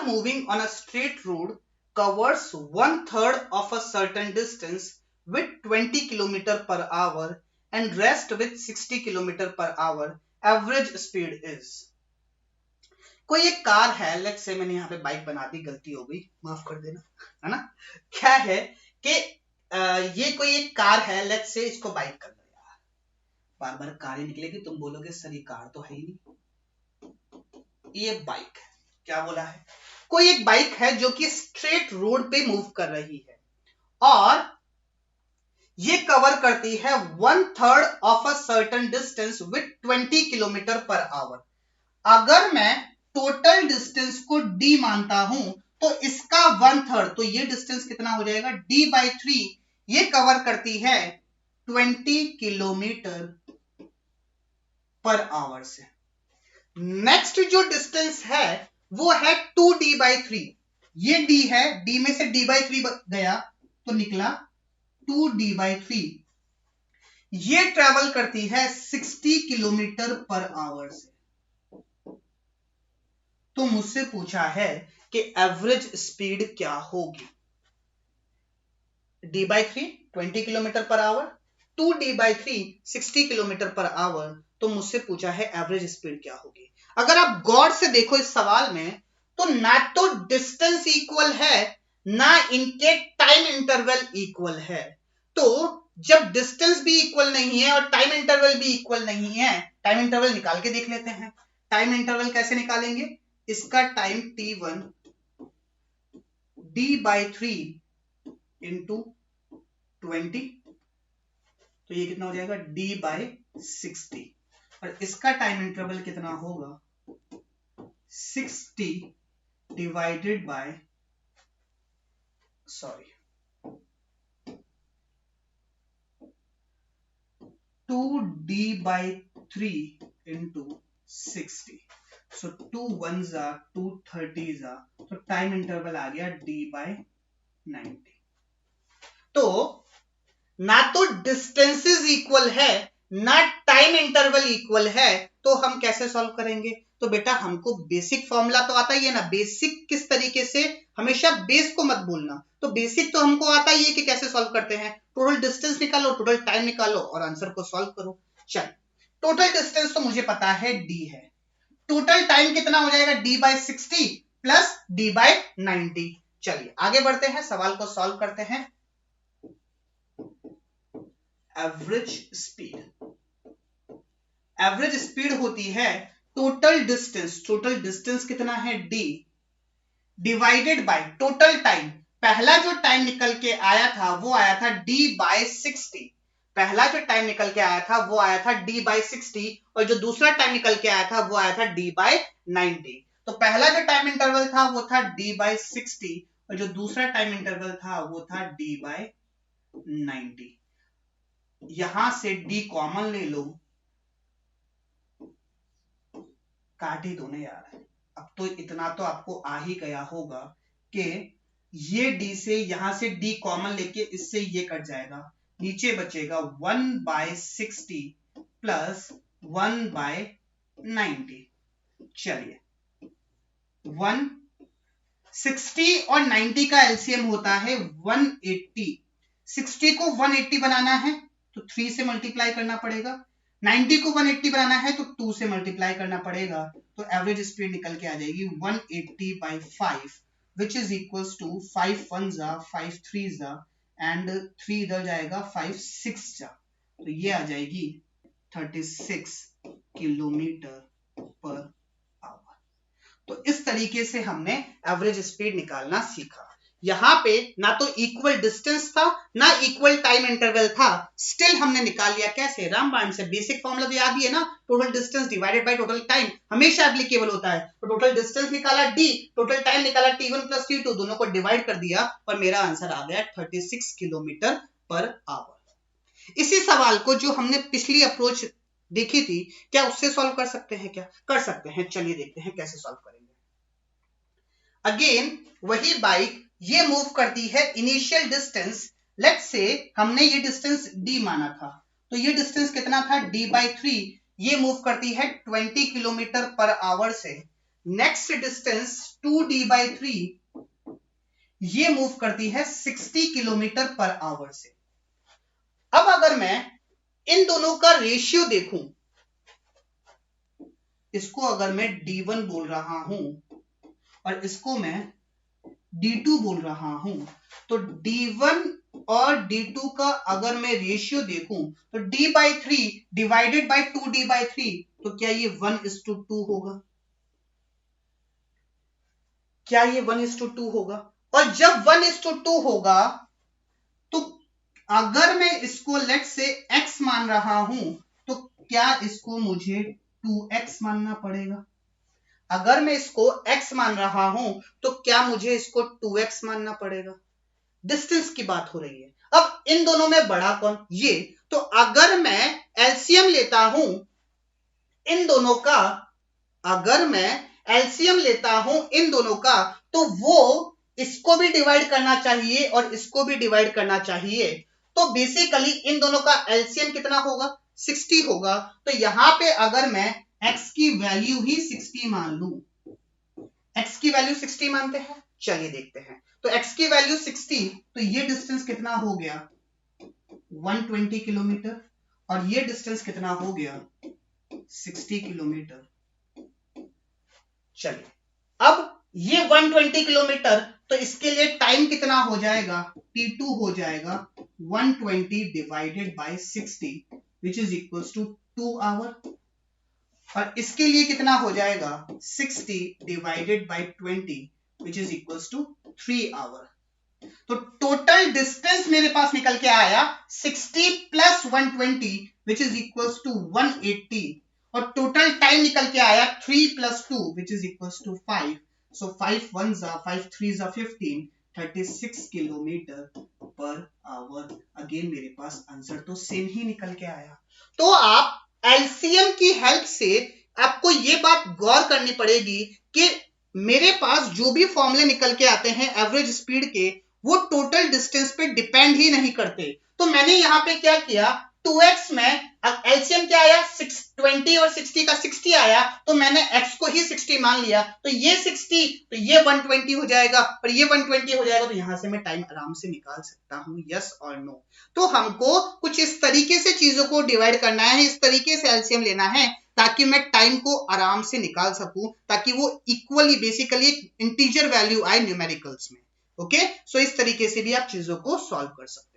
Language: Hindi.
moving on a straight road covers 1/3 of a certain distance with 20 km per hour and rest with 60 km per hour, average speed is। कोई एक कार है, लेट्स से मैंने यहाँ पे बाइक बना दी, गलती हो गई, माफ कर देना, है ना। क्या है कि ये कोई एक कार है, लेट्स से इसको बाइक कर लो यार, बार बार कार ही निकलेगी, तुम बोलोगे सर ये कार तो है ही नहीं, ये बाइक है। क्या बोला है? कोई एक बाइक है जो कि स्ट्रेट रोड पे मूव कर रही है और ये कवर करती है 1/3 of a certain distance with 20 kilometre per hour. अगर मैं टोटल डिस्टेंस को d मानता हूं तो इसका 1/3, तो ये डिस्टेंस कितना हो जाएगा, d/3। ये कवर करती है 20 किलोमीटर पर आवर से। नेक्स्ट जो डिस्टेंस है वो है 2d/3। ये d है, d में से d/3 गया तो निकला 2d/3। ये ट्रेवल करती है 60 किलोमीटर पर आवर से। तो मुझसे पूछा है कि एवरेज स्पीड क्या होगी। d/3 20 kilometre per hour, 2d/3 60 kilometre per hour. तो मुझसे पूछा है एवरेज स्पीड क्या होगी। अगर आप गौर से देखो इस सवाल में, तो ना तो डिस्टेंस इक्वल है, ना इनके टाइम इंटरवल इक्वल है। तो जब डिस्टेंस भी इक्वल नहीं है और टाइम इंटरवल भी इक्वल नहीं है, टाइम इंटरवल निकाल के देख लेते हैं। टाइम इंटरवल कैसे निकालेंगे? इसका टाइम t1 d/3 इंटू 20, तो ये कितना हो जाएगा, d/60। और इसका टाइम इंटरवल कितना होगा, 60 divided bye 2d/3 into 60। So 2 1s are 2 30s are, तो टाइम इंटरवल आ गया d/90। तो ना तो डिस्टेंसेस इक्वल है, ना टाइम इंटरवल इक्वल है, तो हम कैसे सॉल्व करेंगे? तो बेटा हमको बेसिक फॉर्मूला तो आता ही है ना। बेसिक किस तरीके से, हमेशा बेस को मत भूलना। तो बेसिक तो हमको आता ही है कि कैसे सॉल्व करते हैं। टोटल डिस्टेंस निकालो, टोटल टाइम निकालो और आंसर को सॉल्व करो। चल, टोटल डिस्टेंस तो मुझे पता है d है। टोटल टाइम कितना हो जाएगा, d/60 प्लस d/90। चलिए आगे बढ़ते हैं, सवाल को सॉल्व करते हैं। एवरेज स्पीड होती है टोटल डिस्टेंस कितना है, d, divided by total time. पहला जो टाइम निकल के आया था वो आया था d/60। पहला जो टाइम निकल के आया था वो आया था d/60 और जो दूसरा टाइम निकल के आया था वो आया था d/90। तो पहला जो टाइम इंटरवल था वो था d/60 और जो दूसरा टाइम इंटरवल था वो था d/90। यहां से d कॉमन ले लो, काट ही दो ना यार। अब तो इतना तो आपको आ ही गया होगा कि ये d से, यहां से d कॉमन लेके इससे ये कट जाएगा, नीचे बचेगा 1/60 प्लस 1/90। चलिए 160 और 90 का एलसीएम होता है 180। 60 को 180 बनाना है तो 3 से मल्टीप्लाई करना पड़ेगा, 90 को 180 बनाना है तो 2 से मल्टीप्लाई करना पड़ेगा। तो एवरेज स्पीड निकल के आ जाएगी 180/5 which is equals to 5 1s are 5 3s are and 3 इधर जाएगा 5 6 जा, तो ये आ जाएगी 36 किलोमीटर पर आवर। तो इस तरीके से हमने एवरेज स्पीड निकालना सीखा। यहां पे ना तो इक्वल डिस्टेंस था ना इक्वल टाइम इंटरवल था, स्टिल हमने निकाल लिया। कैसे? रामबाण से। बेसिक फॉर्मूला तो याद ही है ना, total distance divided by total time हमेशा एप्लीकेबल होता है। तो टोटल डिस्टेंस निकाला d, टोटल टाइम निकाला t1 प्लस t2, दोनों को डिवाइड कर दिया और मेरा आंसर आ गया 36 किलोमीटर पर आवर। इसी सवाल को जो हमने पिछली अप्रोच देखी थी, क्या उससे सॉल्व कर सकते हैं? क्या कर सकते हैं? चलिए देखते हैं कैसे सॉल्व करेंगे। अगेन वही बाइक, ये मूव करती है इनिशियल डिस्टेंस, लेट्स से हमने ये डिस्टेंस d माना था, तो ये डिस्टेंस कितना था, d/3। ये मूव करती है 20 किलोमीटर पर आवर से। नेक्स्ट डिस्टेंस 2d/3 ये मूव करती है 60 किलोमीटर पर आवर से। अब अगर मैं इन दोनों का रेशियो देखूं, इसको अगर मैं d1 बोल रहा हूं और इसको मैं d2 बोल रहा हूं, तो d1 और d2 का अगर मैं रेशियो देखूं तो d/3 डिवाइडेड बाय 2d/3, तो क्या ये 1:2 होगा? क्या ये 1:2 होगा? और जब 1:2 होगा तो अगर मैं इसको लेट से x मान रहा हूं तो क्या इसको मुझे 2x मानना पड़ेगा? अगर मैं इसको x मान रहा हूं तो क्या मुझे इसको 2x मानना पड़ेगा? डिस्टेंस की बात हो रही है। अब इन दोनों में बड़ा कौन? ये। तो अगर मैं एलसीएम लेता हूं इन दोनों का, अगर मैं एलसीएम लेता हूं इन दोनों का, तो वो इसको भी डिवाइड करना चाहिए और इसको भी डिवाइड करना चाहिए। तो बेसिकली इन दोनों का एलसीएम कितना होगा? 60 होगा। तो यहां पे अगर मैं x की वैल्यू ही 60 मान लूं, x की वैल्यू 60 मानते हैं, चलिए देखते हैं। तो x की वैल्यू 60, तो ये डिस्टेंस कितना हो गया? 120 किलोमीटर। और ये डिस्टेंस कितना हो गया? 60 किलोमीटर। चलिए, अब ये 120 किलोमीटर, तो इसके लिए टाइम कितना हो जाएगा? t2 हो जाएगा 120 divided by 60 which is equals to 2 hour. और इसके लिए कितना हो जाएगा? 60 divided by 20 which is equals to 3 hour. तो टोटल डिस्टेंस मेरे पास निकल के आया 60 plus 120 which is equals to 180। और टोटल टाइम निकल के आया 3 plus 2 which is equals to 5। So 5 1s are 5 3s are 15, 36 kilometre per hour. Again मेरे पास आंसर तो सेम ही निकल के आया। तो आप एलसीएम की हेल्प से आपको ये बात गौर करनी पड़ेगी कि मेरे पास जो भी फॉर्मूले निकल के आते हैं एवरेज स्पीड के, वो टोटल डिस्टेंस पे डिपेंड ही नहीं करते। तो मैंने यहाँ पे क्या किया, 2x में एलसीएम क्या आया? 20 और 60 का 60 आया, तो मैंने x को ही 60 मान लिया। तो ये 60, तो ये 120 हो जाएगा और ये 120 हो जाएगा। तो यहां से मैं टाइम आराम से निकाल सकता हूं, यस और नो। तो हमको कुछ इस तरीके से चीजों को डिवाइड करना है, इस तरीके से एलसीएम लेना है ताकि मैं टाइम को आराम से निकाल सकूं, ताकि वो इक्वली बेसिकली इंटीजर वैल्यू आए न्यूमेरिकल्स में। ओके, सो इस तरीके से भी आप चीजों को सॉल्व कर सकते हैं।